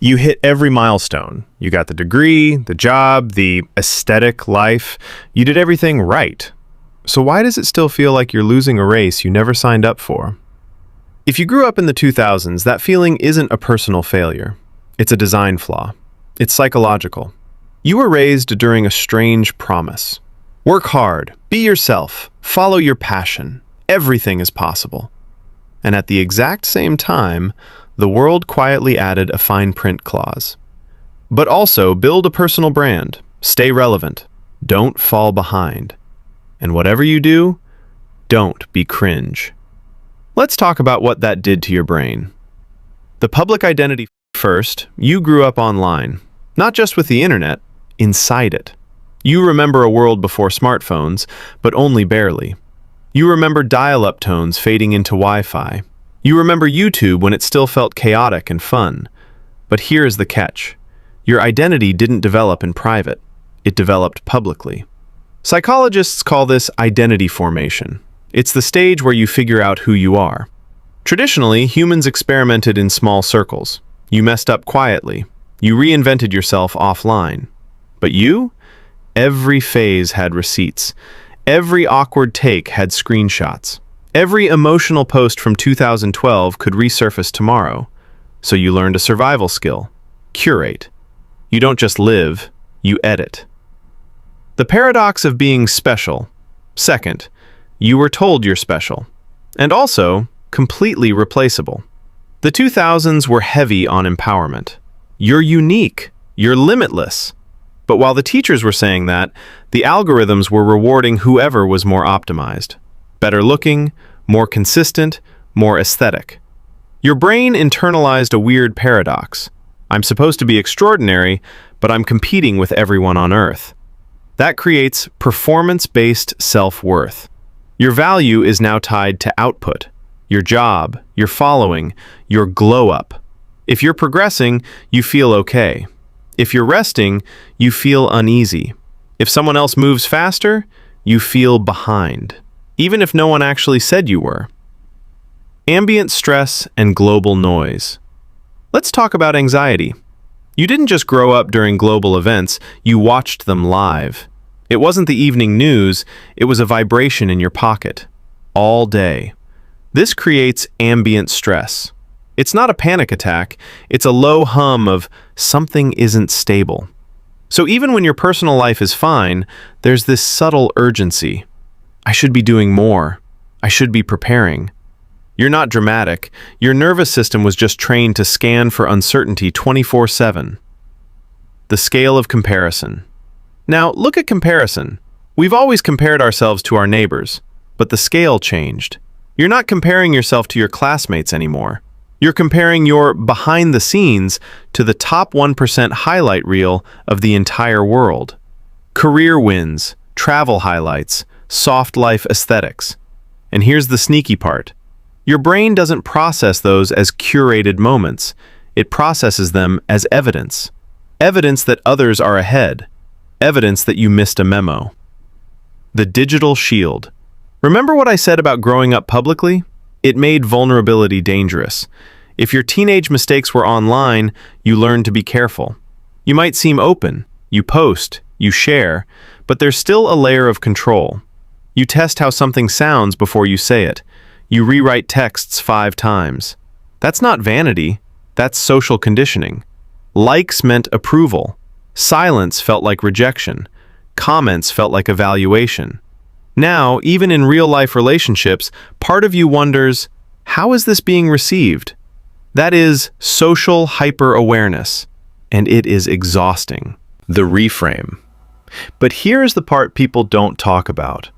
You hit every milestone. You got the degree, the job, the aesthetic life. You did everything right. So why does it still feel like you're losing a race you never signed up for? If you grew up in the 2000s, that feeling isn't a personal failure. It's a design flaw. It's psychological. You were raised during a strange promise. Work hard, be yourself, follow your passion. Everything is possible. And at the exact same time, the world quietly added a fine print clause. But also build a personal brand, stay relevant, don't fall behind. And whatever you do, don't be cringe. Let's talk about what that did to your brain. The public identity first, you grew up online, not just with the internet, inside it. You remember a world before smartphones, but only barely. You remember dial-up tones fading into Wi-Fi. You remember YouTube when it still felt chaotic and fun. But here's the catch. Your identity didn't develop in private. It developed publicly. Psychologists call this identity formation. It's the stage where you figure out who you are. Traditionally, humans experimented in small circles. You messed up quietly. You reinvented yourself offline. But you? Every phase had receipts. Every awkward take had screenshots. Every emotional post from 2012 could resurface tomorrow. So you learned a survival skill. Curate. You don't just live, you edit. The paradox of being special. Second, you were told you're special. And also, completely replaceable. The 2000s were heavy on empowerment. You're unique. You're limitless. But while the teachers were saying that, the algorithms were rewarding whoever was more optimized. Better looking, more consistent, more aesthetic. Your brain internalized a weird paradox. I'm supposed to be extraordinary, but I'm competing with everyone on Earth. That creates performance-based self-worth. Your value is now tied to output, your job, your following, your glow-up. If you're progressing, you feel okay. If you're resting, you feel uneasy. If someone else moves faster, you feel behind, even if no one actually said you were. Ambient stress and global noise. Let's talk about anxiety. You didn't just grow up during global events, you watched them live. It wasn't the evening news, it was a vibration in your pocket, all day. This creates ambient stress. It's not a panic attack, it's a low hum of something isn't stable. So even when your personal life is fine, there's this subtle urgency. I should be doing more. I should be preparing. You're not dramatic. Your nervous system was just trained to scan for uncertainty 24/7. The scale of comparison. Now, look at comparison. We've always compared ourselves to our neighbors, but the scale changed. You're not comparing yourself to your classmates anymore. You're comparing your behind the scenes to the top 1% highlight reel of the entire world. Career wins, travel highlights, soft life aesthetics. And here's the sneaky part. Your brain doesn't process those as curated moments. It processes them as evidence. Evidence that others are ahead. Evidence that you missed a memo. The digital shield. Remember what I said about growing up publicly? It made vulnerability dangerous. If your teenage mistakes were online, you learned to be careful. You might seem open, you post, you share, but there's still a layer of control. You test how something sounds before you say it. You rewrite texts 5 times. That's not vanity, that's social conditioning. Likes meant approval. Silence felt like rejection. Comments felt like evaluation. Now, even in real-life relationships, part of you wonders, how is this being received? That is social hyper-awareness, and it is exhausting. The reframe. But here's the part people don't talk about.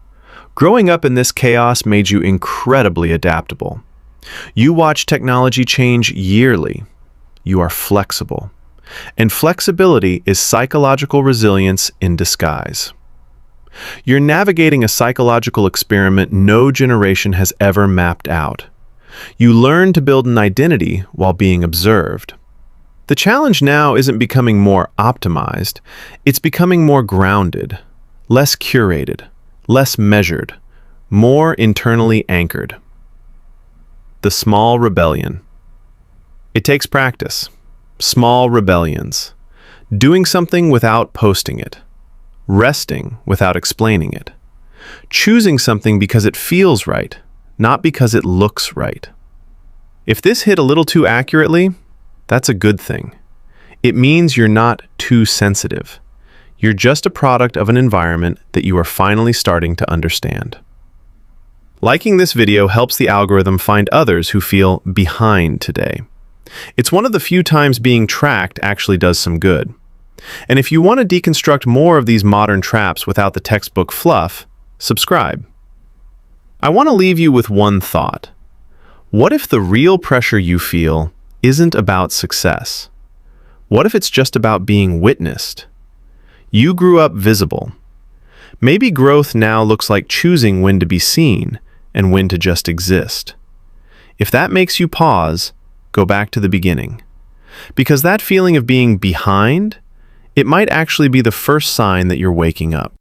Growing up in this chaos made you incredibly adaptable. You watch technology change yearly. You are flexible. And flexibility is psychological resilience in disguise. You're navigating a psychological experiment no generation has ever mapped out. You learn to build an identity while being observed. The challenge now isn't becoming more optimized, it's becoming more grounded, less curated, less measured, more internally anchored. The small rebellion. It takes practice. Small rebellions. Doing something without posting it. Resting without explaining it. Choosing something because it feels right, not because it looks right. If this hit a little too accurately, that's a good thing. It means you're not too sensitive. You're just a product of an environment that you are finally starting to understand. Liking this video helps the algorithm find others who feel behind today. It's one of the few times being tracked actually does some good. And if you want to deconstruct more of these modern traps without the textbook fluff, subscribe. I want to leave you with one thought. What if the real pressure you feel isn't about success? What if it's just about being witnessed? You grew up visible. Maybe growth now looks like choosing when to be seen and when to just exist. If that makes you pause, go back to the beginning. Because that feeling of being behind, it might actually be the first sign that you're waking up.